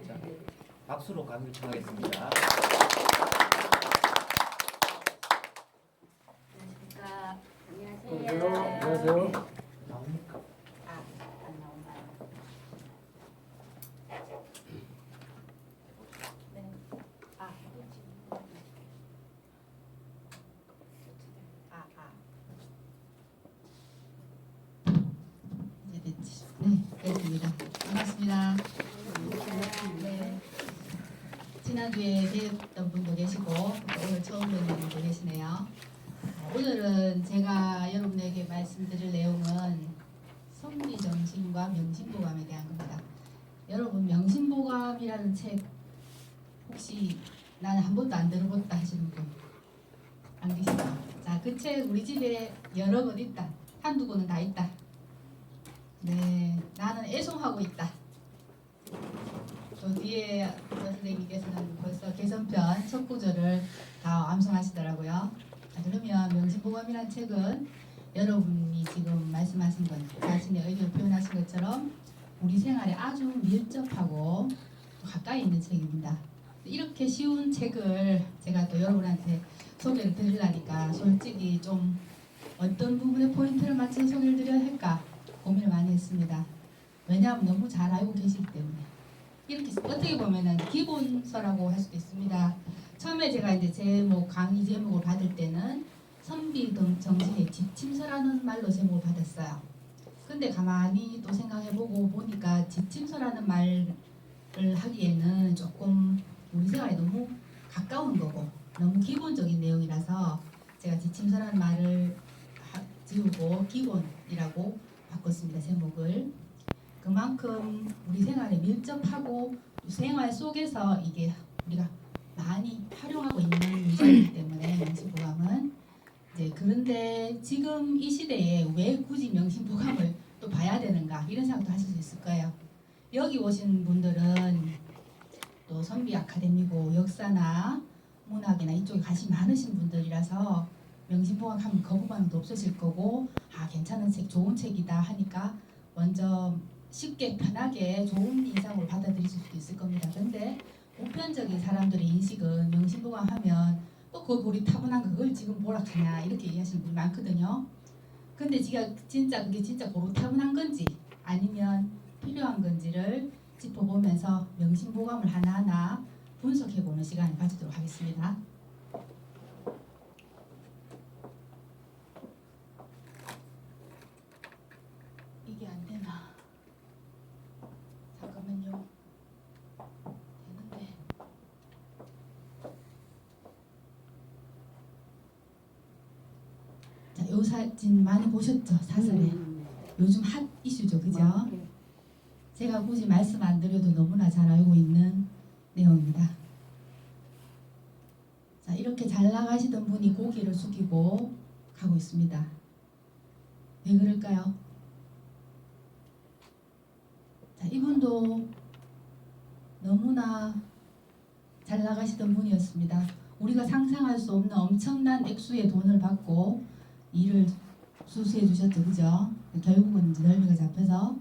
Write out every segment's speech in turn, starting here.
자, 박수로 감을 청하겠습니다. 안녕하세요. 안녕하세요. 나옵니까? 안 나온다. 네. 이제 됐지. 네, 됐습니다. 반갑습니다. 네. 지난주에 뵈었던 분도 계시고 또 오늘 처음 뵙는 분도 계시네요. 오늘은 제가 여러분에게 말씀드릴 내용은 선비정신과 명심보감에 대한 겁니다. 여러분 명심보감이라는 책 혹시 나는 한 번도 안 들어봤다 하시는 분 안 계시죠? 자, 그 책 우리 집에 여러 권 있다. 한두 권은 다 있다. 네, 나는 애송하고 있다. 또 뒤에 선생님께서는 벌써 개선편 첫 구절을 다 암송하시더라고요. 자, 그러면 명심보감이라는 책은 여러분이 지금 말씀하신 것, 자신의 의견을 표현하신 것처럼 우리 생활에 아주 밀접하고 또 가까이 있는 책입니다. 이렇게 쉬운 책을 제가 또 여러분한테 소개를 드리려니까 솔직히 좀 어떤 부분에 포인트를 맞춰서 소개를 드려야 할까 고민을 많이 했습니다. 왜냐하면 너무 잘 알고 계시기 때문에. 이렇게 어떻게 보면은 기본서라고 할 수도 있습니다. 처음에 제가 이제 제목 강의 제목을 받을 때는 선비 정신의 지침서라는 말로 제목을 받았어요. 근데 가만히 또 생각해보고 보니까 지침서라는 말을 하기에는 조금 우리 생활에 너무 가까운 거고 너무 기본적인 내용이라서 제가 지침서라는 말을 지우고 기본이라고 바꿨습니다. 제목을. 그만큼 우리 생활에 밀접하고 생활 속에서 이게 우리가 많이 활용하고 있는 문제이기 때문에 명심보감은 이제 그런데 지금 이 시대에 왜 굳이 명심보감을 또 봐야 되는가 이런 생각도 하실 수 있을 거예요. 여기 오신 분들은 또 선비 아카데미고 역사나 문학이나 이쪽에 관심 많으신 분들이라서 명심보감 하면 거부감도 없으실 거고 아 괜찮은 책 좋은 책이다 하니까 먼저 쉽게 편하게 좋은 인상으로 받아들이실 수도 있을 겁니다. 근데 보편적인 사람들의 인식은 명심보감 하면 또 그 고리타분한 그걸 지금 뭐라 하냐 이렇게 얘기하시는 분이 많거든요. 근데 그게 진짜 고리타분한 건지 아니면 필요한 건지를 짚어보면서 명심보감을 하나하나 분석해보는 시간을 가지도록 하겠습니다. 이게 안 되나? 잠깐만요. 되는데. 자, 요 사진 많이 보셨죠? 사설에. 요즘 핫 이슈죠, 그죠? 제가 굳이 말씀 안 드려도 너무나 잘 알고 있는 내용입니다. 자, 이렇게 잘 나가시던 분이 고개를 숙이고 가고 있습니다. 왜 그럴까요? 자, 이분도 너무나 잘 나가시던 분이었습니다. 우리가 상상할 수 없는 엄청난 액수의 돈을 받고 일을 수수해 주셨죠, 그죠? 결국은 이제 넓이가 잡혀서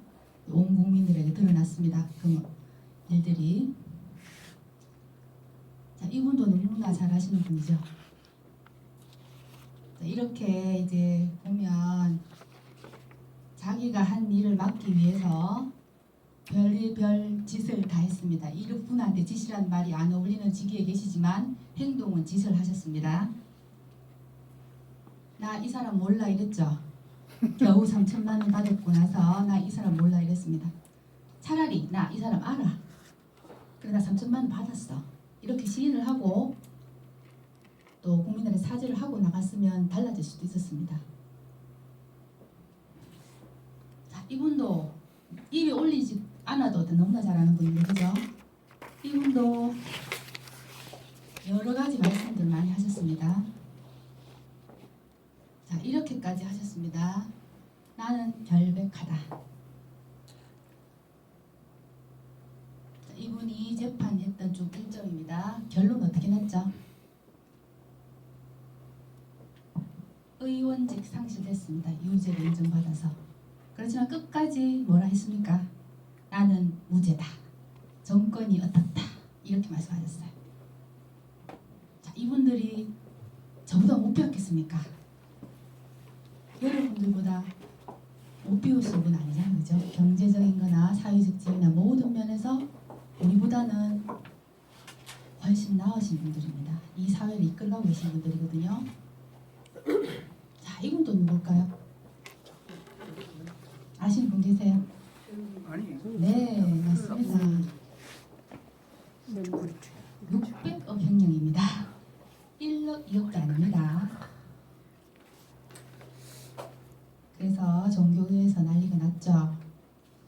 온 국민들에게 드러났습니다. 그 일들이. 자, 이분도 너무나 잘하시는 분이죠. 자, 이렇게 이제 보면 자기가 한 일을 막기 위해서 별의별 짓을 다 했습니다. 이분한테 짓이라는 말이 안 어울리는 직위에 계시지만 행동은 짓을 하셨습니다. 나 이 사람 몰라 이랬죠. 겨우 3천만 원 받았고 나서 나 이 사람 몰라 이랬습니다. 차라리 나 이 사람 알아. 그래 나 3천만 원 받았어. 이렇게 시인을 하고 또 국민들의 사죄를 하고 나갔으면 달라질 수도 있었습니다. 자, 이분도 입에 올리지 않아도 너무나 잘하는 분인데 그죠? 이분도 여러 가지 말씀들 많이 하셨습니다. 자, 이렇게까지 하셨습니다. 나는 결백하다. 자, 이분이 재판했던 쭉 일정입니다. 결론 어떻게 났죠? 의원직 상실됐습니다. 유죄를 인정받아서. 그렇지만 끝까지 뭐라 했습니까? 나는 무죄다. 정권이 어떻다 이렇게 말씀하셨어요. 자, 이분들이 저보다 못 배웠겠습니까? 여러분들보다 못 배우신 분 아니잖아요, 그죠? 경제적인 거나 사회적 지위나 모든 면에서 우리보다는 훨씬 나으신 분들입니다. 이 사회를 이끌어가고 계신 분들이거든요. 자, 이분 또 누굴까요? 아시는 분 계세요? 아니, 네, 맞습니다. 600억 횡령입니다. 1억 2억도 아닙니다. 그래서 종교계에서 난리가 났죠.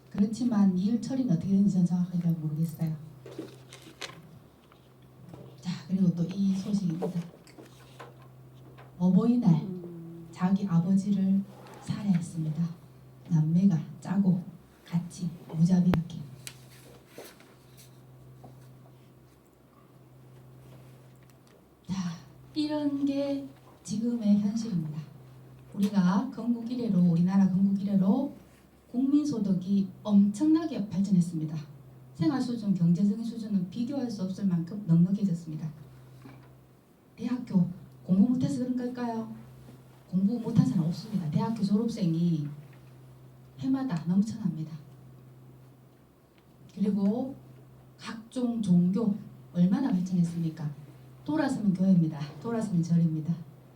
그렇지만 이 일 처리는 어떻게 되는지 저는 정확하게 잘 모르겠어요. 자, 그리고 또 이 소식입니다. 어버이날 자기 아버지를 살해했습니다. 남매가 짜고 같이 무자비하게. 자, 이런 게 지금의 현실입니다. 우리가 건국 이래로 우리나라 건국 이래로 국민소득이 엄청나게 발전했습니다. 생활 수준, 경제적인 수준은 비교할 수 없을 만큼 넉넉해졌습니다. 대학교 공부 못해서 그런 걸까요? 공부 못한 사람 없습니다. 대학교 졸업생이 해마다 넘쳐납니다. 그리고 각종 종교 얼마나 발전했습니까? 돌아서면 교회입니다. 돌아서면 절입니다.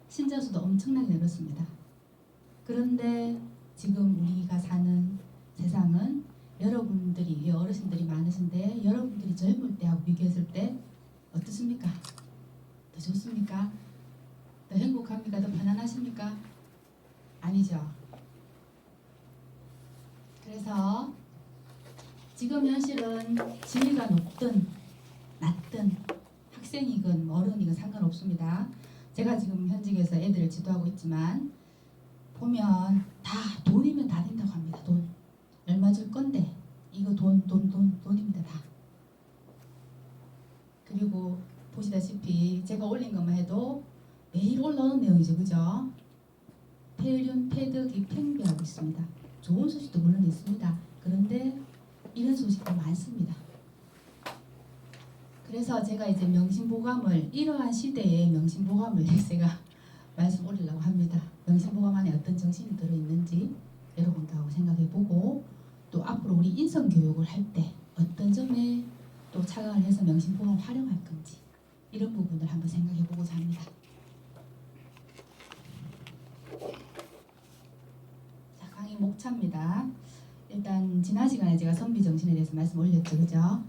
신자 수도 엄청나게 늘었습니다. 그런데 지금 우리가 사는 세상은 여러분들이 어르신들이 많으신데 여러분들이 젊을 때하고 비교했을 때 어떻습니까? 더 좋습니까? 더 행복합니까? 더 편안하십니까? 아니죠. 그래서 지금 현실은 지위가 높든 낮든 학생이건 어른이건 상관없습니다. 제가 지금 현직에서 애들을 지도하고 있지만 보면 다 돈이면 다 된다고 합니다. 돈. 얼마 줄 건데 이거 돈입니다. 다. 그리고 보시다시피 제가 올린 것만 해도 매일 올라오는 내용이죠. 그죠? 폐륜, 폐득이 팽배하고 있습니다. 좋은 소식도 물론 있습니다. 그런데 이런 소식도 많습니다. 그래서 제가 이제 명심보감을 이러한 시대에 명심보감을 제가 말씀 올리려고 합니다. 명심보감 안에 어떤 정신이 들어있는지 여러분들하고 생각해보고 또 앞으로 우리 인성교육을 할 때 어떤 점에 또 착안을 해서 명심보감을 활용할 건지 이런 부분을 한번 생각해보고자 합니다. 자, 강의 목차입니다. 일단 지난 시간에 제가 선비정신에 대해서 말씀 올렸죠. 그죠?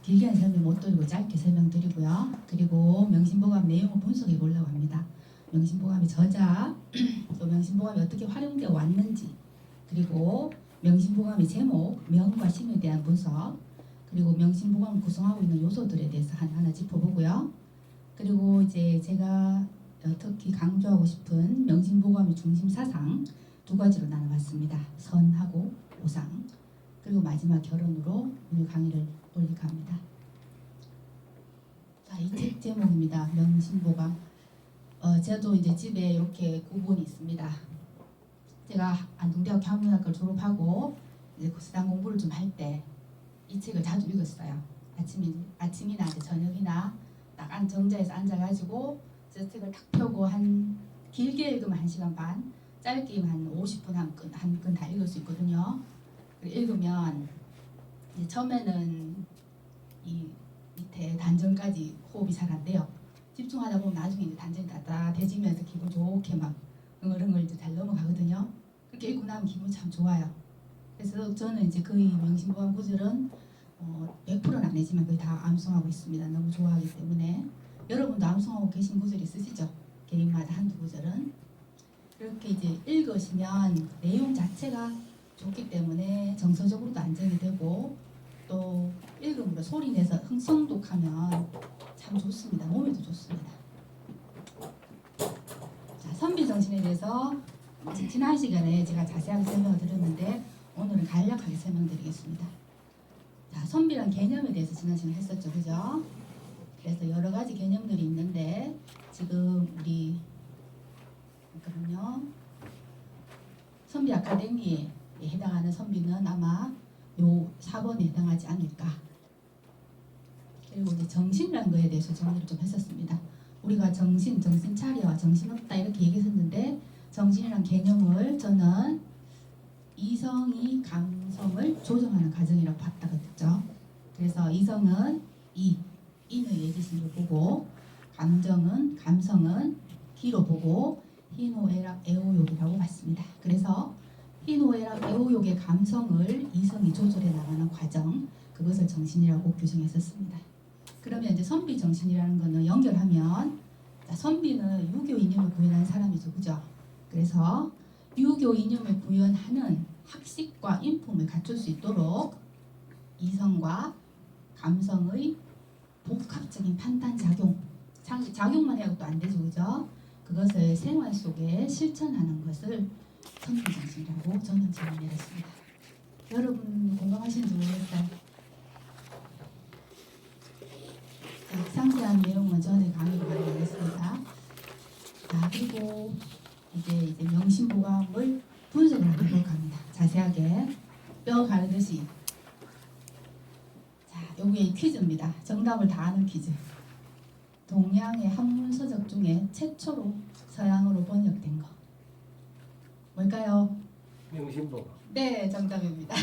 길게는 설명 못 드리고 짧게 설명드리고요. 그리고 명심보감 내용을 분석해 보려고 합니다. 명심보감의 저자, 또 명심보감이 어떻게 활용되어 왔는지, 그리고 명심보감의 제목, 명과 심에 대한 분석, 그리고 명심보감을 구성하고 있는 요소들에 대해서 하나하나 짚어보고요. 그리고 이제 제가 특히 강조하고 싶은 명심보감의 중심 사상 두 가지로 나눠봤습니다. 선하고 보상, 그리고 마지막 결론으로 오늘 강의를 올릴까 합니다. 자, 이 책 제목입니다. 명심보감. 저도 이제 집에 이렇게 구본이 있습니다. 제가 안동대학교 한문학과를 졸업하고 이제 수단 공부를 좀 할 때 이 책을 자주 읽었어요. 아침이나 이제 저녁이나 딱 정자에서 앉아가지고 저 책을 딱 펴고 한 길게 읽으면 1시간 반, 짧게 한 50분 한 권 다 읽을 수 있거든요. 읽으면 이제 처음에는 이 밑에 단전까지 호흡이 잘 안 돼요. 집중하다 보면 나중에 이제 단전이 따뜻해지면서 기분 좋게 막 응얼응얼 이제 잘 넘어가거든요. 그렇게 읽고 나면 기분 참 좋아요. 그래서 저는 이제 거의 명심보감 구절은 100%는 아니지만 거의 다 암송하고 있습니다. 너무 좋아하기 때문에 여러분도 암송하고 계신 구절 있으시죠? 개인마다 한두 구절은. 그렇게 이제 읽으시면 내용 자체가 좋기 때문에 정서적으로도 안정이 되고 또 읽음으로 소리 내서 흥성독하면 참 좋습니다. 몸에도 좋습니다. 자, 선비정신에 대해서 지난 시간에 제가 자세하게 설명을 드렸는데 오늘은 간략하게 설명드리겠습니다. 자, 선비란 개념에 대해서 지난 시간에 했었죠. 그죠? 그래서 여러 가지 개념들이 있는데 지금 우리 잠깐만요. 선비 아카데미에 해당하는 선비는 아마 요 4번에 해당하지 않을까. 이제 정신이라는 거에 대해서 정리를 좀 했었습니다. 우리가 정신 차려, 정신없다 이렇게 얘기했었는데 정신이란 개념을 저는 이성이 감성을 조정하는 과정이라고 봤다고 했죠. 그래서 이성은 인의 예지심을 보고 감성은 기로 보고 희노애락 애호욕이라고 봤습니다. 그래서 희노애락 애호욕의 감성을 이성이 조절해 나가는 과정, 그것을 정신이라고 규정했었습니다. 그러면 이제 선비 정신이라는 거는 연결하면, 자, 선비는 유교 이념을 구현하는 사람이죠, 그죠? 그래서 유교 이념을 구현하는 학식과 인품을 갖출 수 있도록 이성과 감성의 복합적인 판단 작용만 해도 또 안 되죠, 그죠? 그것을 생활 속에 실천하는 것을 선비 정신이라고 저는 정의했습니다. 여러분 공감하시는지 모르겠어요. 자, 상세한 내용은 전에 강의로 가져가겠습니다. 자, 그리고 이제 명심보감을 분석을 해보도록 합니다. 자세하게 뼈 가르듯이. 자, 여기에 퀴즈입니다. 정답을 다 아는 퀴즈. 동양의 한문 서적 중에 최초로 서양어로 번역된 거 뭘까요? 명심보감. 네, 정답입니다.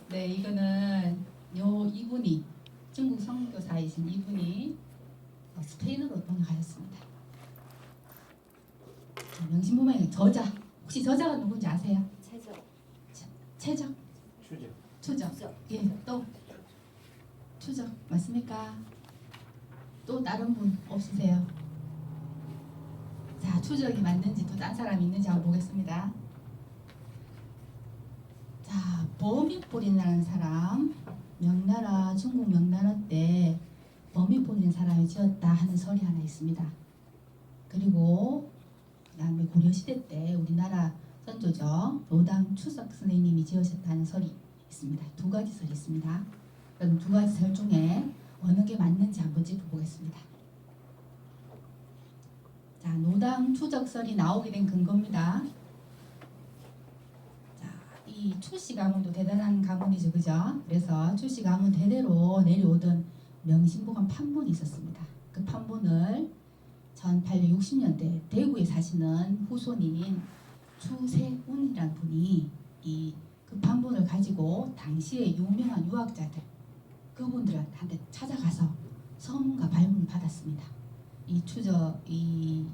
네, 이거는 이분이 중국 선교사이신 이분이 스페인어로 번역하였습니다. 명심보감의 저자, 혹시 저자가 누군지 아세요? 최적? 추적. 예, 또 추적 맞습니까? 또 다른 분 없으세요? 자, 추적이 맞는지 또 딴 사람이 있는지 한번 보겠습니다. 자, 버미폴이라는 사람, 중국 명나라 때 버미폴이라는 사람이 지었다 하는 설이 하나 있습니다. 그리고 그다음에 고려시대 때 우리나라 선조죠, 노당 추석 선생님이 지으셨다는 설이 있습니다. 두 가지 설이 있습니다. 그럼 두 가지 설 중에 어느 게 맞는지 한번 짚어보겠습니다. 자, 노당 추적설이 나오게 된 근거입니다. 자, 이 출씨 가문도 대단한 가문이죠, 그죠? 그래서 출씨 가문 대대로 내려오던 명심보감 판본이 있었습니다. 그 판본을 1860년대 대구에 사시는 후손인 추세운이라는 분이 그 판본을 가지고 당시에 유명한 유학자들 그분들한테 찾아가서 서문과 발문을 받았습니다. 이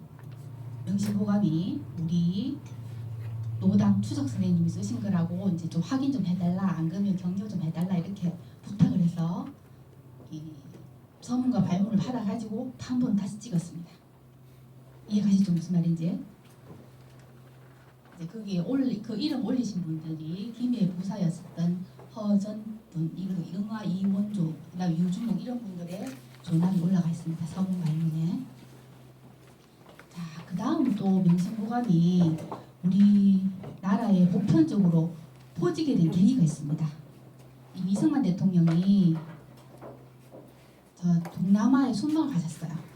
명심보감이 우리 노당 추적 선생님이 쓰신 거라고 이제 좀 확인 좀 해달라, 안 그러면 격려 좀 해달라 이렇게 부탁을 해서 이 서문과 발문을 받아가지고 판본을 다시 찍었습니다. 이해가시죠 무슨 말인지? 이제 거기에 그 이름 올리신 분들이 김해 부사였었던 허전분, 이응화 이원조, 그다음 유준목 이런 분들의 조남이 올라가 있습니다. 서문 발문에. 자, 그 다음 또 명심보감이 우리나라에 보편적으로 퍼지게 된 계기가 있습니다. 이 이승만 대통령이 저 동남아에 순방을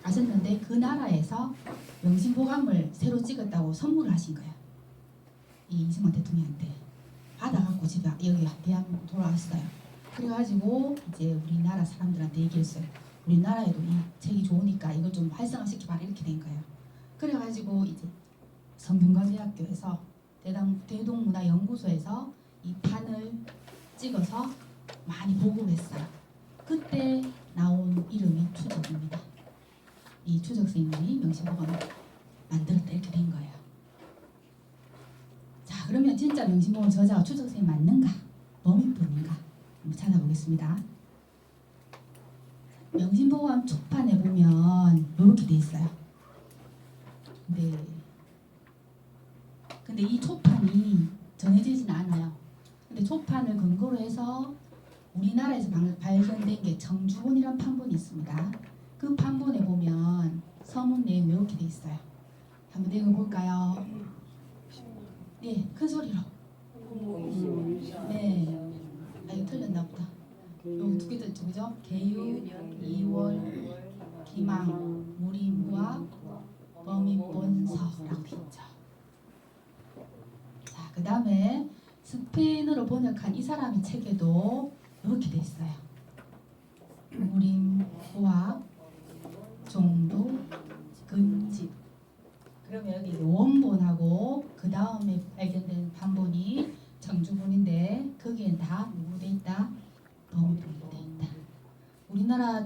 가셨는데 그 나라에서 명심보감을 새로 찍었다고 선물을 하신 거예요. 이 이승만 대통령한테 받아갖고 집에 여기 대한민국 돌아왔어요. 그래가지고 이제 우리나라 사람들한테 얘기했어요. 우리나라에도 이 책이 좋으니까 이걸 좀 활성화시켜봐라 이렇게 된 거예요. 그래가지고 이제 성균관대학교에서 대동문화연구소에서 이 판을 찍어서 많이 보급했어요. 그때 나온 이름이 추적입니다. 이 추적 선생님이 명심보감을 만들었다 이렇게 된 거예요. 자, 그러면 진짜 명심보감 저자가 추적 선생님 맞는가? 범인뿐인가? 한번 찾아보겠습니다. 명심보감 초판에 보면 이렇게 돼 있어요. 근데 이 초판이 정해지지는 않아요. 근데 초판을 근거로 해서 우리나라에서 발견된 게 정주본이라는 판본이 있습니다. 그 판본에 보면 서문 내용 이렇게 돼 있어요. 한번 읽어볼까요? 네, 큰 소리로. 네, 이거 틀렸나 보다. 여기 두 개 듣죠, 그죠? 개유, 이월, 기망, 무리무학, 범인본서라고 있죠. 자, 그 다음에 스페인어로 번역한 이 사람의 책에도 이렇게 돼 있어요. 무림, 호학, 종도, 근집. 그러면 여기 원본하고 그 다음에 발견된 판본이 청주본인데 거기엔 다 누구 돼 있다? 범위본이 돼 있다. 우리나라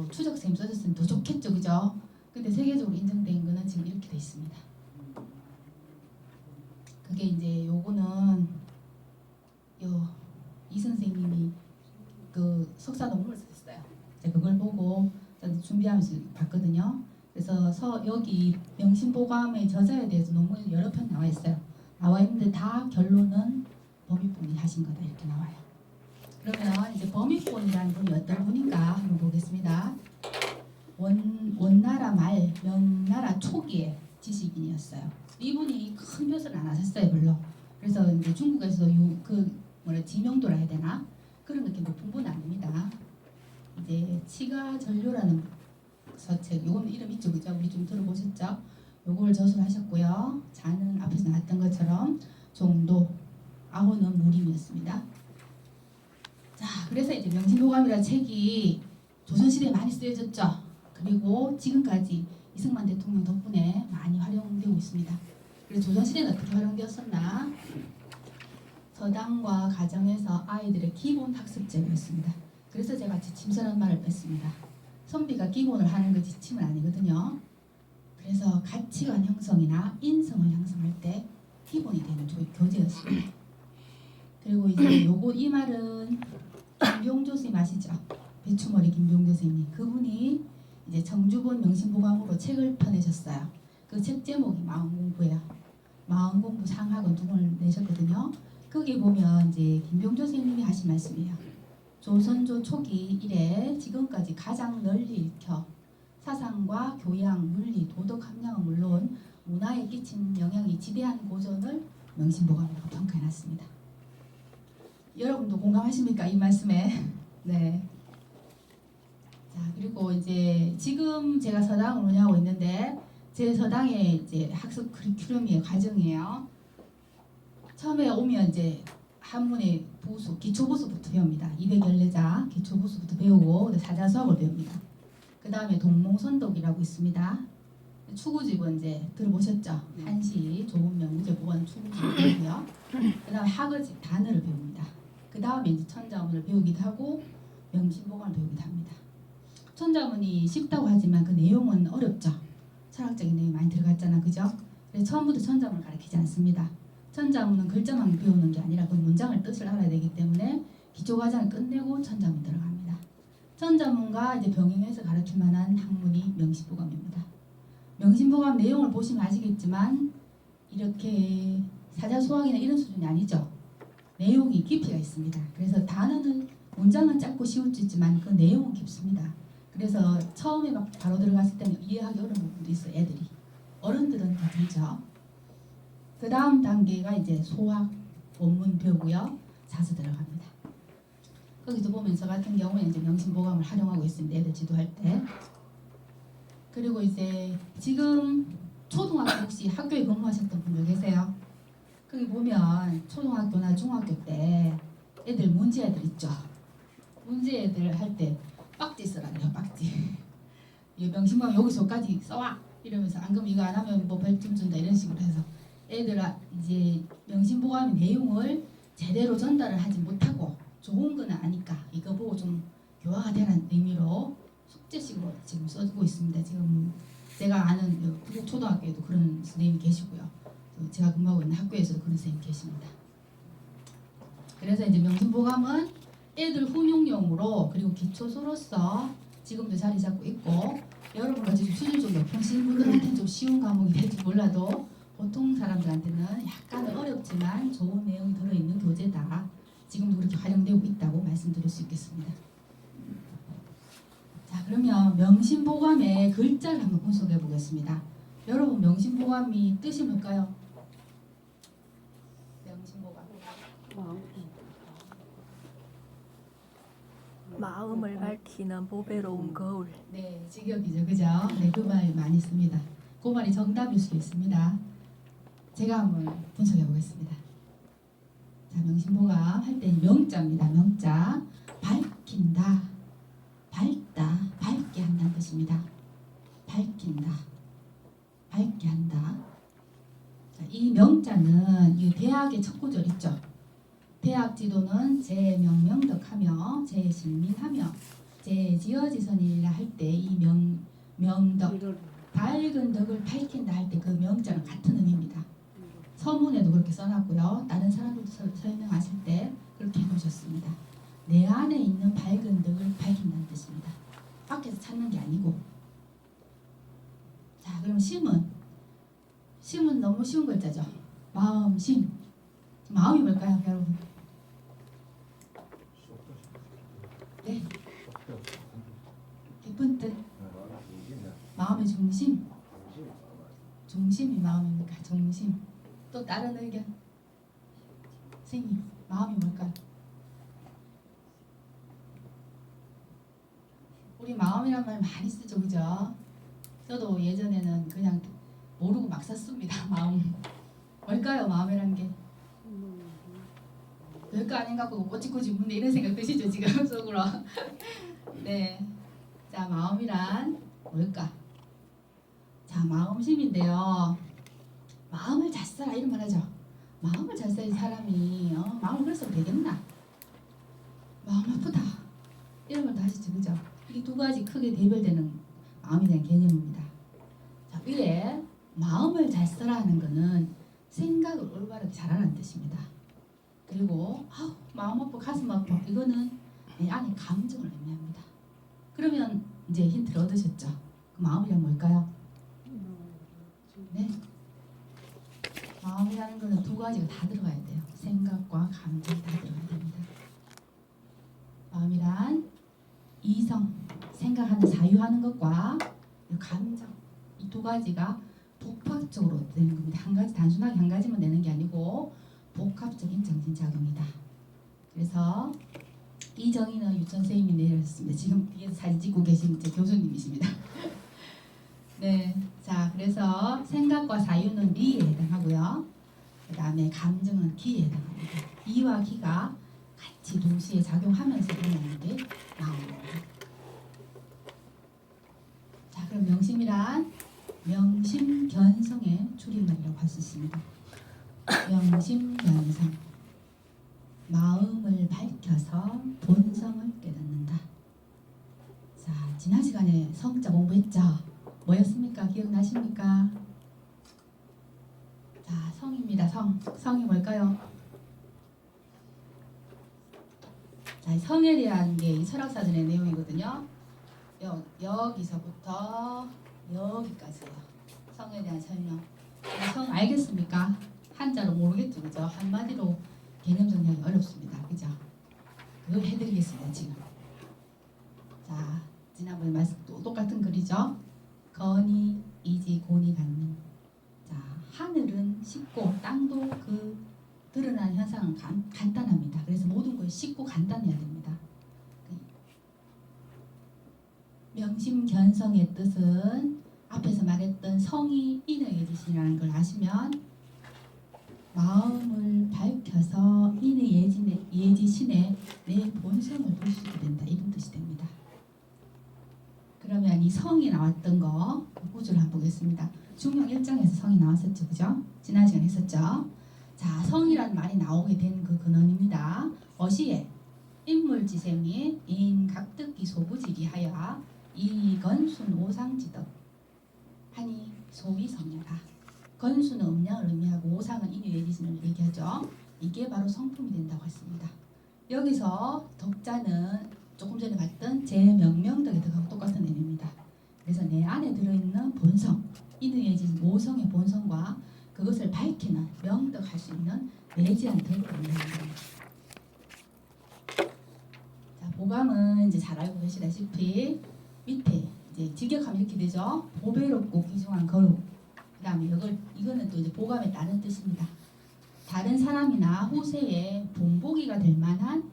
추적 선생님 써줬으면 더 좋겠죠, 그죠? 근데 세계적으로 인정된 거는 지금 이렇게 돼 있습니다. 그게 이제 요거는 이 선생님이 그 석사 논문을 쓰셨어요. 제가 그걸 보고 준비하면서 봤거든요. 그래서 여기 명심보감의 저자에 대해서 논문이 여러 편 나와 있어요. 나와 있는데 다 결론은 범위본이 하신 거다 이렇게 나와요. 그러면 이제 범위본이라는 분이 어떤 분인가 한번 보겠습니다. 원나라 말 명나라 초기의 지식인이었어요. 이분이 큰 벼슬을 안 하셨어요 별로. 그래서 이제 중국에서 지명도라 해야 되나 그런 게 높은 분은 아닙니다. 이제 치가전료라는 서책, 요건 이름 있죠, 그죠? 우리 좀 들어보셨죠? 요걸 저술하셨고요. 자는 앞에서 나왔던 것처럼 종도, 아호는 무림이었습니다. 자, 그래서 이제 명심보감이라는 책이 조선시대에 많이 쓰여졌죠. 그리고 지금까지 이승만 대통령 덕분에 많이 활용되고 있습니다. 그래서 조선시대는 어떻게 활용되었었나? 서당과 가정에서 아이들의 기본 학습제였습니다. 그래서 제가 지침서라는 말을 뺐습니다. 선비가 기본을 하는 게 지침은 아니거든요. 그래서 가치관 형성이나 인성을 형성할 때 기본이 되는 교재였습니다. 그리고 이제 이 말은 김병조 선생님 아시죠? 배추머리 김병조 선생님. 그분이 이제 청주본 명심보감으로 책을 펴내셨어요. 그 책 제목이 마음공부예요. 마음공부 상학은 두 권을 내셨거든요. 거기 보면 이제 김병조 선생님이 하신 말씀이에요. 조선조 초기 이래 지금까지 가장 널리 읽혀 사상과 교양, 윤리, 도덕 함량은 물론 문화에 끼친 영향이 지대한 고전을 명심보감이라고 평가해놨습니다. 여러분도 공감하십니까 이 말씀에? 네. 자, 그리고 이제 지금 제가 서당을 운영하고 있는데 제 서당의 이제 학습 커리큘럼의 과정이에요. 처음에 오면 이제 한문의 부수, 기초부수부터 배웁니다. 214자 기초부수부터 배우고 사자수학을 배웁니다. 그 다음에 동몽선독이라고 있습니다. 추구집은 이제 들어보셨죠? 한시, 조문명, 무제보원 추구집을 배우고요. 그 다음에 학어집, 단어를 배웁니다. 그 다음에 이제 천자문을 배우기도 하고 명심보감을 배우기도 합니다. 천자문이 쉽다고 하지만 그 내용은 어렵죠. 철학적인 내용이 많이 들어갔잖아, 그죠? 그래서 처음부터 천자문을 가르치지 않습니다. 천자문은 글자만 배우는 게 아니라 그 문장을 뜻을 알아야 되기 때문에 기초과정을 끝내고 천자문 들어갑니다. 천자문과 이제 병행해서 가르칠 만한 학문이 명심보감입니다. 명심보감 내용을 보시면 아시겠지만 이렇게 사자수학이나 이런 수준이 아니죠. 내용이 깊이가 있습니다. 그래서 단어는 문장은 짧고 쉬울 수 있지만 그 내용은 깊습니다. 그래서 처음에 막 바로 들어갔을 때는 이해하기 어려운 부분도 있어요. 애들이. 어른들은 더 들죠. 그 다음 단계가 이제 소학, 원문 배우고요. 자수 들어갑니다. 거기서 보면 저 같은 경우에 이제 명심보감을 활용하고 있습니다. 애들 지도할 때. 그리고 이제 지금 초등학교 혹시 학교에 근무하셨던 분들 계세요? 거기 보면 초등학교나 중학교 때 애들 문제애들 있죠. 문제애들 할 때 빡지 쓰라 그래요. 빡지. 명심보감 여기서까지 써와 이러면서 안 그러면 이거 안 하면 뭐 벌점 준다 이런 식으로 해서 애들 이제 명심보감의 내용을 제대로 전달을 하지 못하고 좋은 건 아니까 이거 보고 좀 교화가 되라는 의미로 숙제식으로 지금 써주고 있습니다. 지금 제가 아는 부곡 초등학교에도 그런 선생님이 계시고요. 또 제가 근무하고 있는 학교에서도 그런 선생님이 계십니다. 그래서 이제 명심보감은 애들 훈육용으로 그리고 기초서로서 지금도 자리 잡고 있고 여러분같이 좀 수준 좀 높으신 분들한테는 좀 쉬운 과목이 될지 몰라도 보통 사람들한테는 약간 어렵지만 좋은 내용이 들어있는 교재다. 지금도 그렇게 활용되고 있다고 말씀드릴 수 있겠습니다. 자, 그러면 명심보감의 글자를 한번 분석해 보겠습니다. 여러분 명심보감이 뜻이 뭘까요? 명심보감. 마음을 밝히는 보배로운 거울. 네, 직역이죠, 그죠? 네, 그 말 많이 씁니다. 그 말이 정답일 수도 있습니다. 제가 한번 분석해 보겠습니다. 자, 명심보감 할 때는 명자입니다. 명자. 밝힌다. 대학의 첫 구절 있죠. 대학 지도는 제명명덕하며 제신민하며 제지어지선이라 할 때 이 명덕 밝은 덕을 밝힌다 할 때 그 명자는 같은 의미입니다. 서문에도 그렇게 써놨고요. 다른 사람들도 설명하실 때 그렇게 해놓으셨습니다. 내 안에 있는 밝은 덕을 밝힌다는 뜻입니다. 밖에서 찾는 게 아니고. 자, 그럼 심은 너무 쉬운 글자죠. 마음, 심. 마음이 뭘까요, 여러분? 네. 깊은 뜻. 마음의 중심. 중심이 마음입니까? 중심. 또 다른 의견. 선생님, 마음이 뭘까요? 우리 마음이란 말 많이 쓰죠, 그죠? 저도 예전에는 그냥 모르고 막 썼습니다. 마음. 뭘까요, 마음이란 게? 별거 아닌가 하고 꼬치꼬치 묻네 이런 생각 드시죠, 지금 속으로? 네. 자, 마음이란 뭘까? 자, 마음심인데요. 마음을 잘 써라 이런 말 하죠. 마음을 잘 써야 사람이 마음을 그래서 되겠나? 마음 아프다 이런 걸 다 하시죠, 그죠? 이게 두 가지 크게 대별되는 마음에 대한 개념입니다. 자, 위에 마음을 잘 써라 하는 거는 생각을 올바르게 잘하라는 뜻입니다. 그리고 마음 아파 가슴 아파 이거는 내 안에 감정을 의미합니다. 그러면 이제 힌트를 얻으셨죠? 그 마음이란 뭘까요? 네. 마음이라는 거는 두 가지가 다 들어가야 돼요. 생각과 감정이 다 들어가야 됩니다. 마음이란 이성, 생각하는 사유하는 것과 감정 이 두 가지가 복합적으로 되는 겁니다. 한 가지 단순하게 한 가지만 내는 게 아니고 복합적인 정신작용이다. 그래서 이 정의는 유천 선생님이 내렸습니다. 지금 뒤에서 사진 찍고 계신 제 교수님이십니다. 네, 자 그래서 생각과 사유는 리에 해당하고요. 그 다음에 감정은 기에 해당합니다. 이와 기가 같이 동시에 작용하면서 일어나는 게 마음입니다. 자, 그럼 명심이란 명심견성의 줄임말이라고 할 수 있습니다. 명심견성, 마음을 밝혀서 본성을 깨닫는다. 자, 지난 시간에 성자 공부했죠? 뭐였습니까? 기억나십니까? 자, 성입니다. 성이 뭘까요? 자, 성에 대한 게 이 철학사전의 내용이거든요. 여기서부터 여기까지예요. 성에 대한 설명. 성 알겠습니까? 한자로 모르겠죠, 그죠? 한마디로 개념 정리하기 어렵습니다, 그죠? 그걸 해드리겠습니다, 지금. 자, 지난번에 말씀 또 똑같은 글이죠. 건이, 이지, 곤이 갖는. 자, 하늘은 쉽고 땅도 그 드러나는 현상은 간단합니다. 그래서 모든 것이 쉽고 간단해야 됩니다. 명심견성의 뜻은 앞에서 말했던 성이 인의 예지신이라는 걸 아시면 마음을 밝혀서 인의 예지신의 내 본성을 볼 수 있게 된다 이런 뜻이 됩니다. 그러면 이 성이 나왔던 거 구조를 한번 보겠습니다. 중용 1장에서 성이 나왔었죠, 그죠? 지난 시간에 했었죠. 자, 성이라는 말이 나오게 된 그 근원입니다. 어시에 인물지세 및 인각득기 소부지기 하여 이건순 오상지덕 하니 소비성녀다. 건수는 음량을 의미하고 오상은 인유예지신을 얘기하죠. 이게 바로 성품이 된다고 했습니다. 여기서 덕자는 조금 전에 봤던 제명명덕의 덕하고 똑같은 의미입니다. 그래서 내 안에 들어있는 본성, 인유예지신 오성의 본성과 그것을 밝히는 명덕할 수 있는 내지한 덕을 의미하는 겁니다. 자, 보감은 이제 잘 알고 계시다시피 밑에 이제 직역하면 이렇게 되죠. 보배롭고 귀중한 거룩. 그 다음에 이거는 또 이제 보감의 다른 뜻입니다. 다른 사람이나 후세에 본보기가 될 만한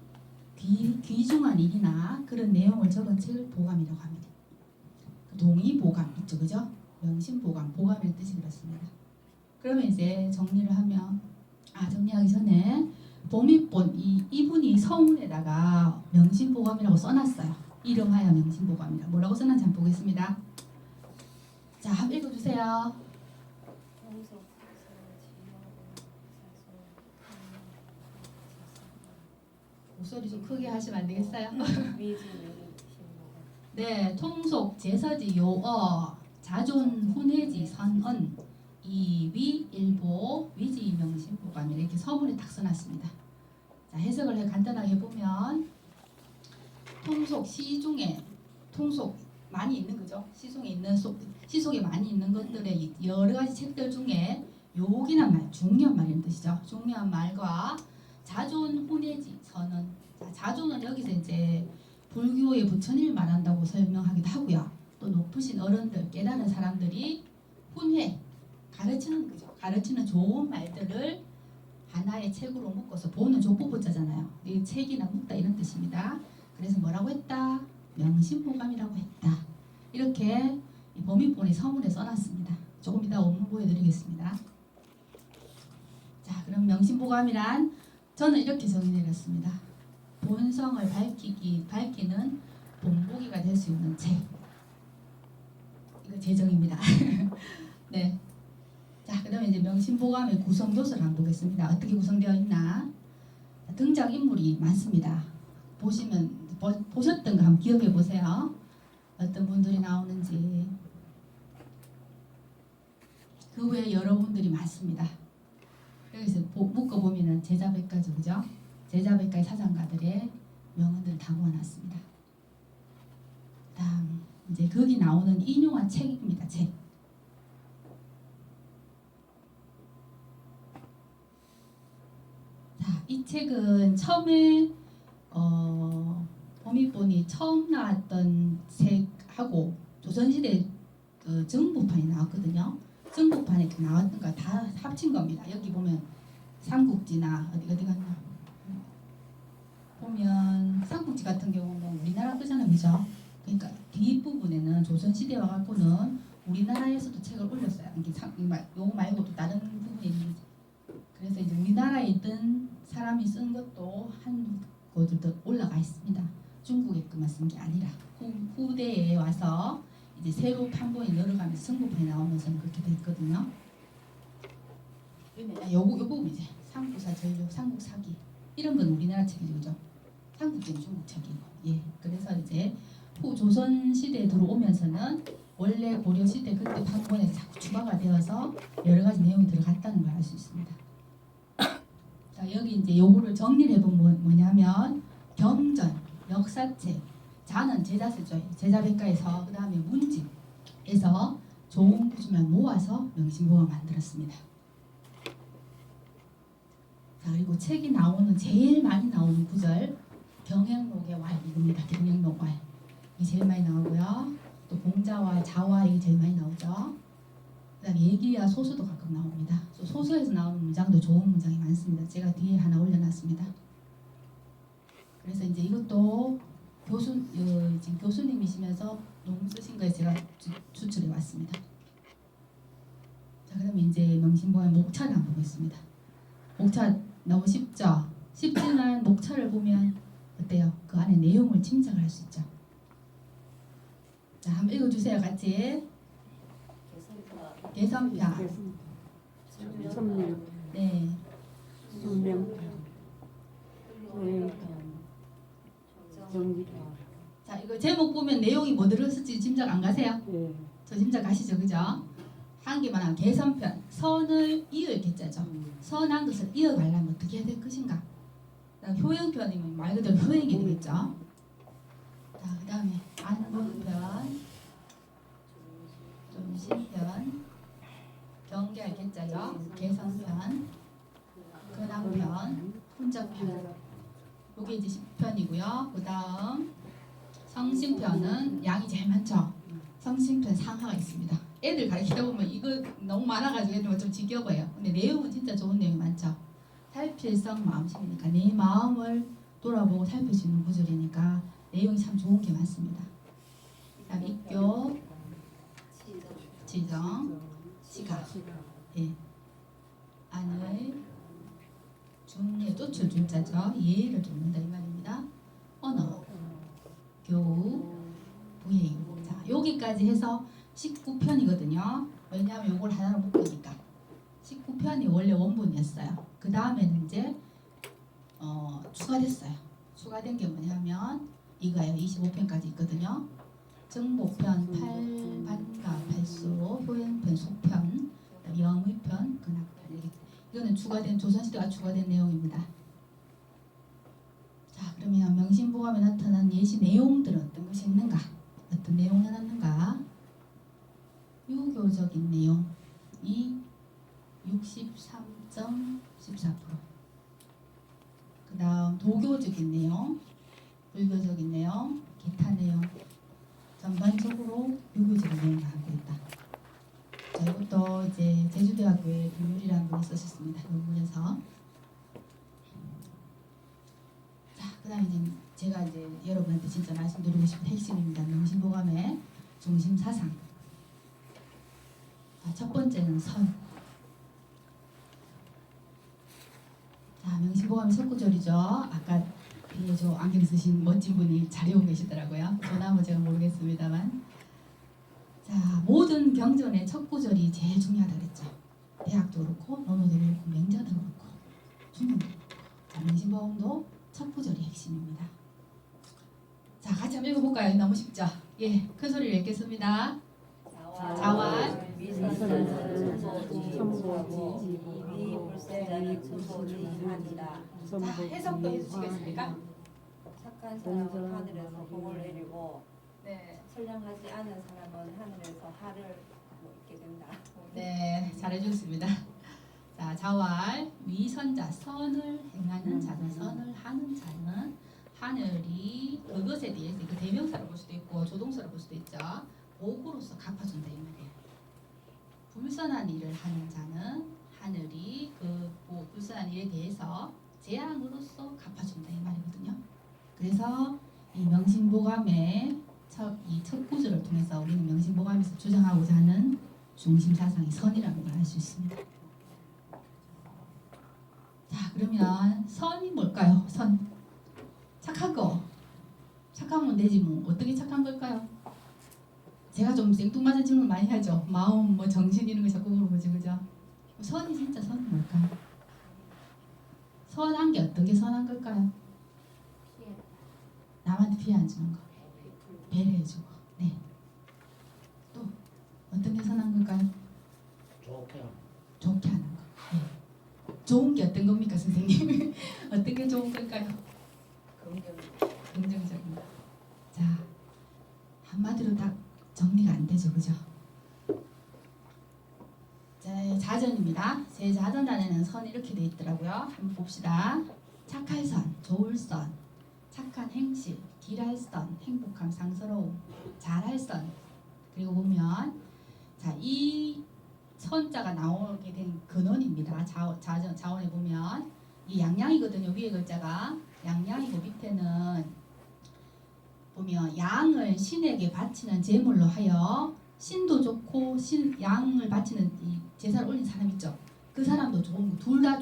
귀중한 일이나 그런 내용을 적은 책을 보감이라고 합니다. 동의보감 있죠, 그죠? 명심보감, 보감의 뜻이 그렇습니다. 그러면 이제 정리를 하면 정리하기 전에 보미본 이분이 서문에다가 명심보감이라고 써놨어요. 이름하여 명심보감이라 뭐라고 써놨는지 한번 보겠습니다. 자, 한번 읽어주세요. 목소리 좀 크게 하시면 안 되겠어요? 네, 통속 제서지 요어 자존 훈해지 선언 이위 일보 위지 명심보감 이렇게 서문에 딱 써놨습니다. 자, 해석을 간단하게 해보면 통속 시중에 통속 많이 있는 거죠. 시속에 많이 있는 것들의 여러 가지 책들 중에 요긴한 말, 중요한 말이라는 뜻이죠. 중요한 말과 자존 훈해지 선언. 자, 자존은 여기서 이제 불교의 부처님을 말한다고 설명하기도 하고요. 또 높으신 어른들, 깨달은 사람들이 훈회, 가르치는 거죠. 가르치는 좋은 말들을 하나의 책으로 묶어서 보는 족보부자잖아요. 이 책이나 묶다 이런 뜻입니다. 그래서 뭐라고 했다? 명심보감이라고 했다. 이렇게 범위본이 서문에 써놨습니다. 조금 이따 원문 보여드리겠습니다. 자, 그럼 명심보감이란 저는 이렇게 정의내렸습니다. 본성을 밝히는 본보기가 될 수 있는 책. 이거 제 정의입니다. 네. 자, 그다음에 이제 명심보감의 구성 요소를 한번 보겠습니다. 어떻게 구성되어 있나? 등장 인물이 많습니다. 보셨던 거 한번 기억해 보세요. 어떤 분들이 나오는지. 그 외에 여러분들이 많습니다. 여기서 묶어 보면은 제자백가죠, 그죠? 제자백가의 사상가들의 명언들을 다 모아놨습니다. 다음 이제 거기 나오는 인용한 책입니다. 책. 자, 이 책은 처음에 범위본이 처음 나왔던 책하고 조선시대 정부판이 나왔거든요. 정부판에 나왔던 거 다 합친 겁니다. 여기 보면 삼국지나 어디 갔나 보면 삼국지 같은 경우는 우리나라 거잖아요, 그죠? 그러니까 뒷부분에는 조선시대와 갖고는 우리나라에서도 책을 올렸어요. 이거 말고도 다른 부분이 있는 거죠. 그래서 이제 우리나라에 있던 사람이 쓴 것도 한 곳도 올라가 있습니다. 중국에 것만 쓴 게 아니라 후대에 와서 이제 새로 판본이 늘어가면서 성부판이 나오면서는 그렇게 됐거든요. 요거 부분 이제 삼국사 전력, 삼국사기 이런 건 우리나라 책이죠, 그죠? 삼국지는 중국 책이고, 예. 그래서 이제 조선 시대에 들어오면서는 원래 고려 시대 그때 판본에서 자꾸 추가가 되어서 여러 가지 내용이 들어갔다는 걸 알 수 있습니다. 자, 여기 이제 요거를 정리를 해보면 뭐냐면 경전, 역사책, 자는 제자세조에 제자백가에서 그 다음에 문집에서 좋은 구조만 모아서 명심보감 만들었습니다. 자, 그리고 책이 나오는 제일 많이 나오는 구절 경행록의 왈 이겁니다. 경행록 왈 이게 제일 많이 나오고요. 또 공자와 자와 이게 제일 많이 나오죠. 그다음 얘기와 소수도 가끔 나옵니다. 소수에서 나오는 문장도 좋은 문장이 많습니다. 제가 뒤에 하나 올려놨습니다. 그래서 이제 이것도 지금 교수님이시면서 논문 쓰신 거에 제가 추출해 왔습니다. 자, 그럼 이제 명심보감 목차를 한번 보겠습니다. 목차 너무 쉽죠? 쉽지만 목차를 보면 어때요? 그 안에 내용을 짐작할 수 있죠. 자, 한번 읽어주세요, 같이. 개선편. 선명, 네. 수명편, 소행편, 정기편. 자, 이거 제목 보면 내용이 뭐 들었을지 짐작 안 가세요? 예. 저 짐작 가시죠, 그죠? 한 개만 하면 개선편. 선을 이을 개자죠. 선한 것을 이어가려면 어떻게 해야 될 것인가? 효행편이면 말 그대로 효행이 되겠죠. 자, 그 다음에 안본편, 존심편, 경계할 개자죠. 개선편, 근황편, 훈적편. 요게 이제 10편이고요. 그 다음 성심편은 양이 제일 많죠. 성심편 상하가 있습니다. 애들 가르치다 보면 이거 너무 많아가지고 애들 좀 지겨워요. 근데 내용은 진짜 좋은 내용이 많죠. 살필성 마음심이니까 내 마음을 돌아보고 살필 수 있는 구절이니까 내용이 참 좋은 게 많습니다. 그다음 입교, 지정, 시각, 예, 안을, 중에 쫓을 줄자죠. 예의를 돕는다 이 말입니다. 언어, 교우, 부행. 자, 여기까지 해서 19편이거든요. 왜냐하면 요걸 하나로 묶으니까 19편이 원래 원본이었어요. 그 다음에는 이제 추가됐어요. 추가된 게 뭐냐면 이거예요. 25편까지 있거든요. 정보편, 팔반가, 팔소, 효행편, 속편, 영의편, 근학편. 이거는 추가된 조선시대가 추가된 내용입니다. 자, 그러면 명심보감에 나타난 예시 내용들은 어떤 것이 있는가? 어떤 내용이 나왔는가? 유교적인 내용이 63.14%. 그 다음 도교적인 내용, 불교적인 내용, 기타 내용. 전반적으로 유교적인 내용을 갖고 있다. 자, 이것도 이제 제주대학교의 김유리라는 분이 쓰셨습니다. 논문에서. 자, 그다음에 이제 제가 이제 여러분한테 진짜 말씀드리고 싶은 핵심입니다. 명심보감의 중심 사상. 자, 첫 번째는 선. 자, 명심보감의 석구절이죠. 아까 뒤에 저 안경 쓰신 멋진 분이 잘 외우고 계시더라고요. 저나 뭐 제가 모르겠습니다만. 자, 모든 경전의 첫 구절이 제일 중요하다 그랬죠. 대학도 그렇고 논어도 그렇고 명자도 그렇고 중요도 그렇고. 자, 명심보감도 첫 구절이 핵심입니다. 자, 같이 한번 읽어볼까요? 너무 쉽죠? 예, 큰 소리를 읽겠습니다. 자완 미선자는 천보지, 이불세자는 천보지하니라. 자, 해석도 해주시겠습니까? 착한 사람은 하늘에서 복을 내리고 네, 선량하지 않은 사람은 하늘에서 화를 입게 된다. 네, 잘해주셨습니다. 자, 자활 위선자 선을 행하는 자는 선을 하는 자는 하늘이 그것에 대해서 그 대명사로 볼 수도 있고 조동사로 볼 수도 있죠. 복으로서 갚아준다 이 말이에요. 불선한 일을 하는 자는 하늘이 그 불선한 일에 대해서 재앙으로서 갚아준다 이 말이거든요. 그래서 이 명심보감의 이 첫 구절을 통해서 우리는 명심보감에서 주장하고자 하는 중심 사상이 선이라는 걸 알 수 있습니다. 자, 그러면 선이 뭘까요? 선. 착한 거. 착하면 되지 뭐. 어떻게 착한 걸까요? 제가 좀 생뚱맞은 질문 많이 하죠. 마음, 뭐 정신 이런 거 자꾸 물어보지, 그죠? 선이 진짜 선이 뭘까요? 선한 게 어떤 게 선한 걸까요? 남한테 피해 안 주는 거. 배려해주고. 네. 또 어떤 게 선한 걸까요? 좋게 하는 거. 네. 좋은 게 어떤 겁니까, 선생님? 어떤 게 좋은 걸까요? 긍정적인 거. 자, 한마디로 딱 정리가 안 되죠, 그죠? 자, 자전입니다. 제 자전단에는 선이 이렇게 돼 있더라고요. 한번 봅시다. 착할 선, 좋을 선, 착한 행실, 길할 선, 행복함, 상스러움, 잘할 선. 그리고 보면 자, 이 선자가 나오게 된 근원입니다. 자원에 보면 이 양양이거든요. 위에 글자가 양양이고 밑에는 보면 양을 신에게 바치는 제물로 하여 신도 좋고 양을 바치는 이 제사를 올린 사람 있죠. 그 사람도 좋은 거 둘 다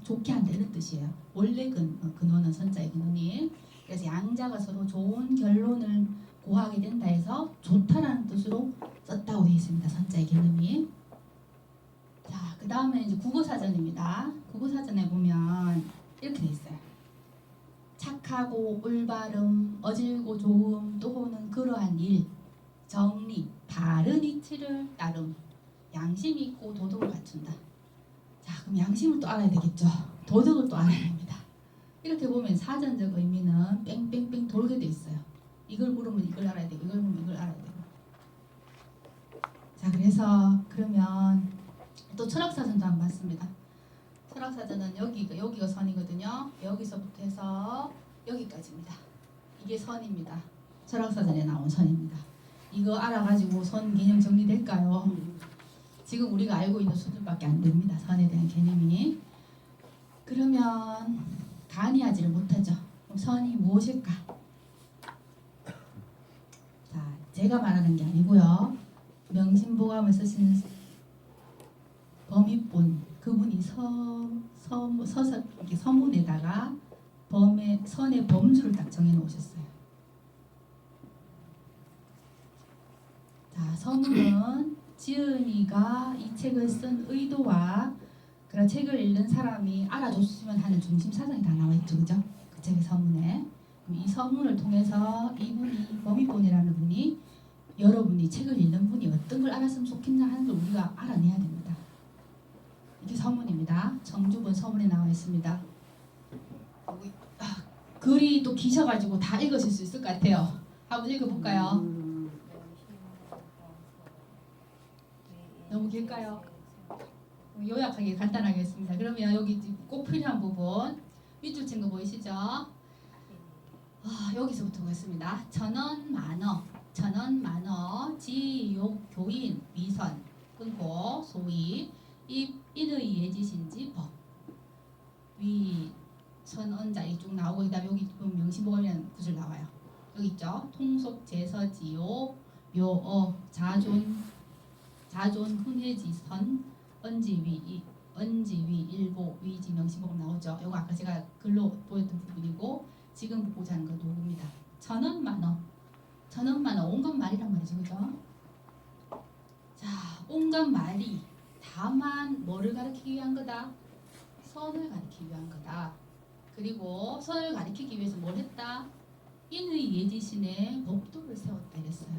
좋게 한다 이런 뜻이에요. 원래 근원은 선자의 근원이. 그래서 양자가 서로 좋은 결론을 고하게 된다 해서 좋다라는 뜻으로 썼다고 되어 있습니다. 선자의 개념이. 자, 그 다음에 이제 국어사전입니다. 국어사전에 보면 이렇게 되어 있어요. 착하고 올바름, 어질고 좋음, 또는 그러한 일, 정리, 바른 이치를 따름, 양심 있고 도덕을 갖춘다. 자, 그럼 양심을 또 알아야 되겠죠. 도덕을 또 알아야 됩니다. 이렇게 보면 사전적 의미는 뺑뺑뺑 돌게 돼 있어요. 이걸 물으면 이걸 알아야 되고, 이걸 물으면 이걸 알아야 되고. 자, 그래서 그러면 또 철학사전도 한번 봤습니다. 철학사전은 여기가 선이거든요. 여기서부터 해서 여기까지입니다. 이게 선입니다. 철학사전에 나온 선입니다. 이거 알아가지고 선 개념 정리될까요? 지금 우리가 알고 있는 수준밖에 안 됩니다. 선에 대한 개념이. 그러면 간이하지를 못하죠. 그럼 선이 무엇일까? 자, 제가 말하는 게 아니고요. 명심보감을 쓰시는 범위본 그분이 서서 이렇게 서문에다가 선의 범주를 딱 정해 놓으셨어요. 자, 서문은 지은이가 이 책을 쓴 의도와 그런 책을 읽는 사람이 알아줬으면 하는 중심 사상이 다 나와 있죠, 그죠? 그 책의 서문에. 이 서문을 통해서 이분이 범위본이라는 분이 여러분이 책을 읽는 분이 어떤 걸 알았으면 좋겠나 하는 걸 우리가 알아내야 됩니다. 이게 서문입니다. 정주본 서문에 나와 있습니다. 글이 또 기셔가지고 다 읽으실 수 있을 것 같아요. 한번 읽어볼까요? 너무 길까요? 요약하게 간단하게 했습니다. 그러면 여기 꼭 필요한 부분 밑줄 친 거 보이시죠? 여기서부터 보겠습니다. 전원 만어 지욕 교인 위선 끊고 소위 인의 예지신지 법 위 선언자 이쭉 나오고 그다음에 여기 명심보감이라는 구절 나와요. 여기 있죠. 통속 제서지요 묘어 자존 훈회지선 언지위 일보 위지 명심보감 나오죠. 요거 아까 제가 글로 보였던 부분이고 지금 보고자 하는 거 누구입니다. 전원만어 온갖 말이란 말이죠. 그죠? 자, 온갖 말이 다만 뭐를 가리키기 위한 거다? 선을 가리키기 위한 거다. 그리고 선을 가리키기 위해서 뭘 했다? 인의 예지신의 법도를 세웠다 이랬어요.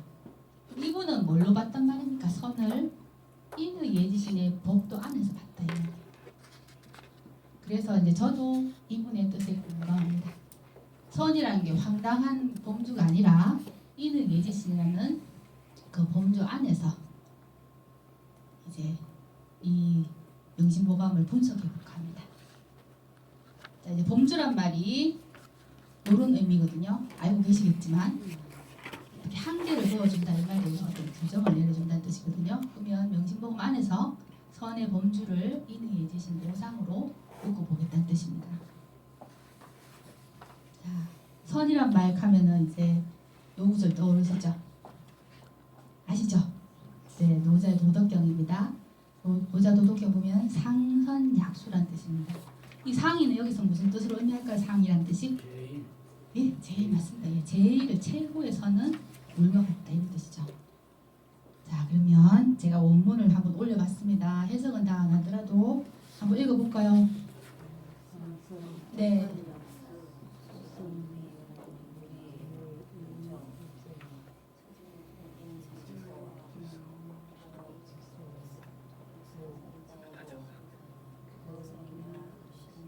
이분은 뭘로 봤단 말입니까? 선을 인의 예지신의 법도 안에서 봤다 이거예요. 그래서 이제 저도 이분의 뜻을 공감합니다. 선이라는 게 황당한 범주가 아니라 인의 예지신이라는 그 범주 안에서 이제 이 명심보감을 분석해 볼까 합니다. 자, 이제 범주란 말이 이런 의미거든요. 알고 계시겠지만 이렇게 한계를 그어준다 이 말이에요. 어떤 규정을 내려준다는 뜻이거든요. 그러면 명심보감 안에서 선의 범주를 인의 예지신 오상으로 묶어보겠다는 뜻입니다. 자, 선이란 말 하면은 이제 요 구절 떠오르시죠? 아시죠? 네, 노자의 도덕경입니다. 노자 도덕경 보면 상선약수란 뜻입니다. 이 상이는 여기서 무슨 뜻으로 의미할까요? 상이란 뜻이? 예, 제일 맞습니다. 예, 제일을 최고의 선은 물과 같다 이런 뜻이죠. 자, 그러면 제가 원문을 한번 올려봤습니다. 해석은 다 안 하더라도 한번 읽어볼까요? 네.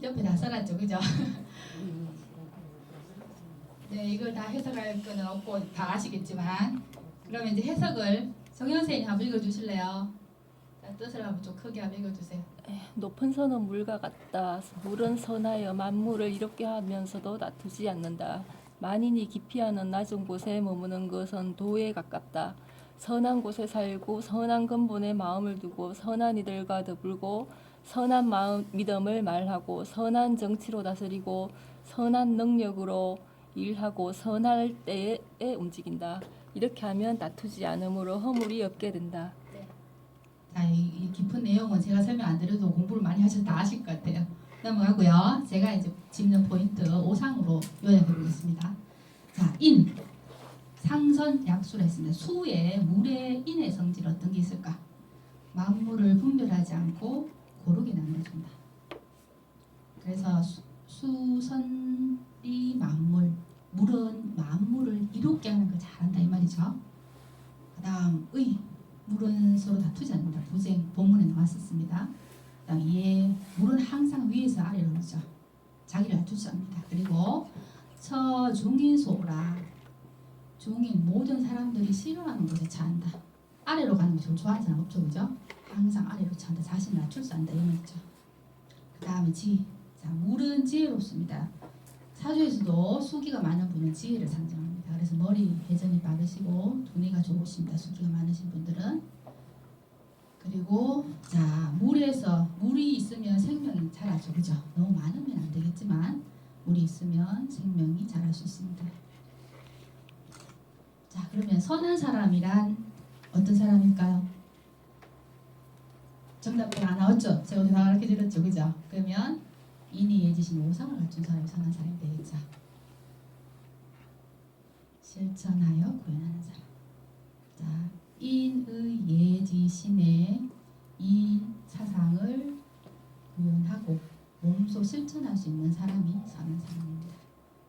옆에 다 써놨죠, 그죠? 네, 이걸 다 해석할 거는 없고 다 아시겠지만, 그러면 이제 해석을 정현 선생님 한번 읽어주실래요? 자, 뜻을 한번 좀 크게 한번 읽어주세요. 높은 선은 물과 같다. 물은 선하여 만물을 이롭게 하면서도 다투지 않는다. 만인이 기피하는 낮은 곳에 머무는 것은 도에 가깝다. 선한 곳에 살고 선한 근본에 마음을 두고 선한 이들과 더불고 선한 마음 믿음을 말하고 선한 정치로 다스리고 선한 능력으로 일하고 선할 때에 움직인다. 이렇게 하면 다투지 않으므로 허물이 없게 된다. 자, 이 깊은 내용은 제가 설명 안 드려도 공부를 많이 하셔서 다 아실 것 같아요. 넘어가고요. 제가 이제 짚는 포인트 5상으로 요약해 보겠습니다. 자, 인 상선 약수를 했습니다. 수에 물의 인의 성질 어떤 게 있을까? 만물을 분별하지 않고 고르게 나눠준다. 그래서 수선이 만물, 물은 만물을 이롭게 하는 걸 잘한다 이 말이죠. 그다음 의, 물은 서로 다투지 않는다. 부쟁 본문에 나왔었습니다. 그다음 예, 물은 항상 위에서 아래로 오죠. 자기를 다투지 않습니다. 그리고 처중인소라, 중인 모든 사람들이 싫어하는 곳에 처한다. 아래로 가는 것을 좋아하는 사람 없죠, 그죠? 항상 아래로 처한다. 자신을 낮출 수 한다 이 말이죠. 그 다음에 지, 자, 물은 지혜롭습니다. 사주에서도 수기가 많은 분은 지혜를 상징합니다. 그래서 머리 회전이 빠르시고 두뇌가 좋으십니다. 수기가 많으신 분들은. 그리고 자, 물이 있으면 생명이 자라죠, 그죠? 너무 많으면 안 되겠지만 물이 있으면 생명이 자랄 수 있습니다. 자, 그러면 선한 사람이란 어떤 사람일까요? 정답도 안 나왔죠? 제가 어디 다 가르쳐 드렸죠, 그죠? 그러면 인이 예지신 오상을 갖춘 사람이 선한 사람이 되겠죠. 실천하여 구현하는 사람. 자, 인의 예지신의 이 사상을 구현하고 몸소 실천할 수 있는 사람이 선한 사람입니다.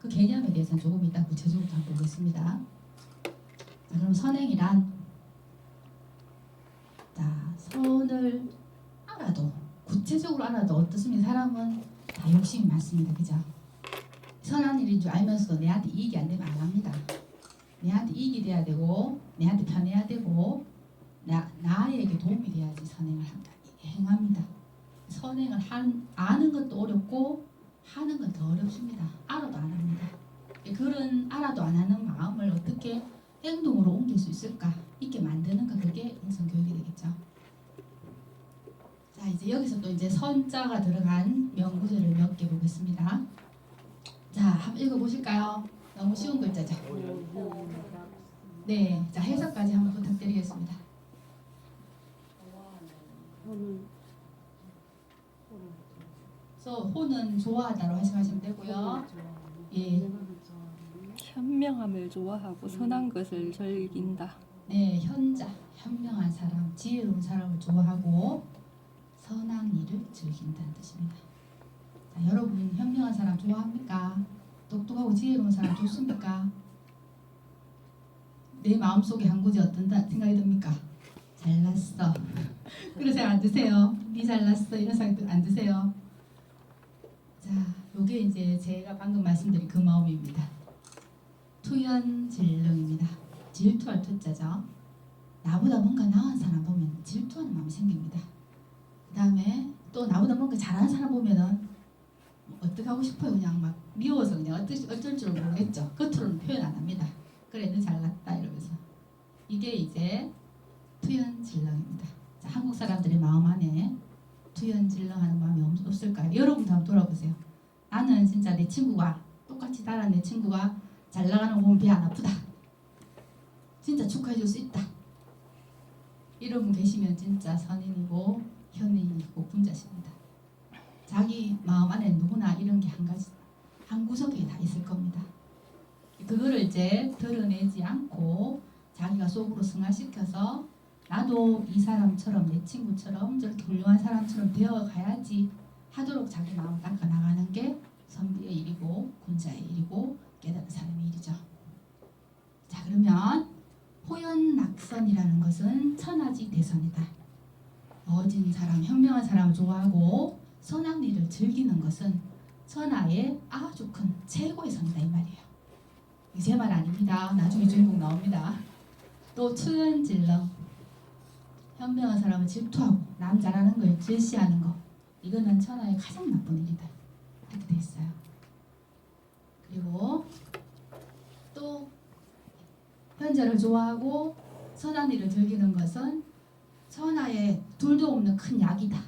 그 개념에 대해서는 조금 이따 구체적으로 한번 보겠습니다. 자, 그럼 선행이란 자, 선을 알아도 구체적으로 알아도 어떻습니까? 사람은 다 욕심이 많습니다. 그죠? 선한 일인 줄 알면서도 내한테 이익이 안 되면 안 합니다. 내한테 이익이 돼야 되고 내한테 편해야 되고 나에게 도움이 돼야지 선행을 행합니다. 선행을 아는 것도 어렵고 하는 건 더 어렵습니다. 알아도 안 합니다. 그런 알아도 안 하는 마음을 어떻게 행동으로 옮길 수 있을까? 있게 만드는가 그게 인성교육이 되겠죠. 자, 이제 여기서 또 이제 선자가 들어간 명구절을 몇 개 보겠습니다. 자, 한번 읽어보실까요? 너무 쉬운 글자죠. 네, 자 해석까지 한번 부탁드리겠습니다. 그래서 호는 좋아하다로 하시면 되고요. 예, 현명함을 좋아하고 선한 것을 즐긴다. 네, 현명한 사람, 지혜로운 사람을 좋아하고 선한 일을 즐긴다는 뜻입니다. 자, 여러분 현명한 사람 좋아합니까? 똑똑하고 지혜로운 사람 좋습니까? 내 마음속에 한 구지 어떤 생각이 듭니까? 잘났어. 그런 생각 안 드세요? 니 잘났어 이런 생각 안 드세요? 자, 요게 이제 제가 방금 말씀드린 그 마음입니다. 투연질릉입니다. 질투할 투자죠. 나보다 뭔가 나은 사람 보면 질투하는 마음이 생깁니다. 그 다음에 또 나보다 뭔가 잘하는 사람 보면은 어떻게 하고 싶어요. 그냥 막 미워서 그냥 어쩔 줄 모르겠죠. 겉으로는 표현 안 합니다. 그래, 너 잘났다 이러면서. 이게 이제 투연질렁입니다. 자, 한국 사람들의 마음 안에 투연질렁하는 마음이 없을까요? 여러분도 한번 돌아보세요. 나는 진짜 내 친구가 똑같이 다른 내 친구가 잘 나가는 거 보면 배 안 아프다. 진짜 축하해줄 수 있다. 이런 분 계시면 진짜 선인이고 현인이고 분자십니다. 자기 마음 안에 누구나 이런 게 한 가지 한 구석에 다 있을 겁니다. 그거를 이제 드러내지 않고 자기가 속으로 승화시켜서 나도 이 사람처럼 내 친구처럼 저렇게 훌륭한 사람처럼 되어가야지 하도록 자기 마음을 닦아 나가는 게 선비의 일이고 군자의 일이고 깨닫는 사람의 일이죠. 자, 그러면 호연낙선이라는 것은 천하지 대선이다. 어진 사람, 현명한 사람을 좋아하고 선한 일을 즐기는 것은 천하의 아주 큰 최고의 선이다 이 말이에요. 제 말 아닙니다. 나중에 주인공 나옵니다. 또 투연질렁, 현명한 사람을 질투하고 남 잘하는 걸 질시하는 거, 이거는 천하의 가장 나쁜 일이다 이렇게 돼 있어요. 그리고 또 현자를 좋아하고 선한 일을 즐기는 것은 천하에 둘도 없는 큰 약이다.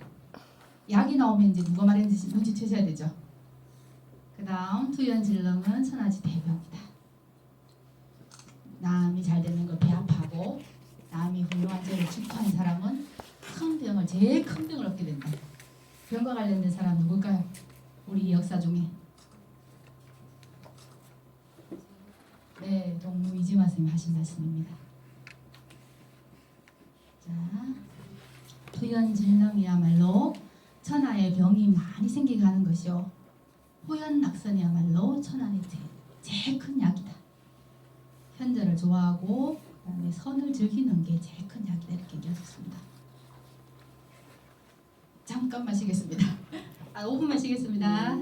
약이 나오면 이제 누가 말했는지 눈치채셔야 되죠. 그 다음 투연질렁은 천하지 대병이다. 남이 잘 되는 걸 배합하고 남이 훌륭한 죄를 질투하는 사람은 큰 병을, 제일 큰 병을 얻게 된다. 병과 관련된 사람 누굴까요? 우리 역사 중에 네, 동무 이지마 선생님 하신 말씀입니다. 자, 투연질렁이야말로 천하의 병이 많이 생기게 하는 것이요, 호연낙선이야말로 천하의 제일 큰 약이다. 현자를 좋아하고 그다음에 선을 즐기는 게 제일 큰 약이다 이렇게 얘기하셨습니다. 잠깐만 쉬겠습니다. 5분만 쉬겠습니다.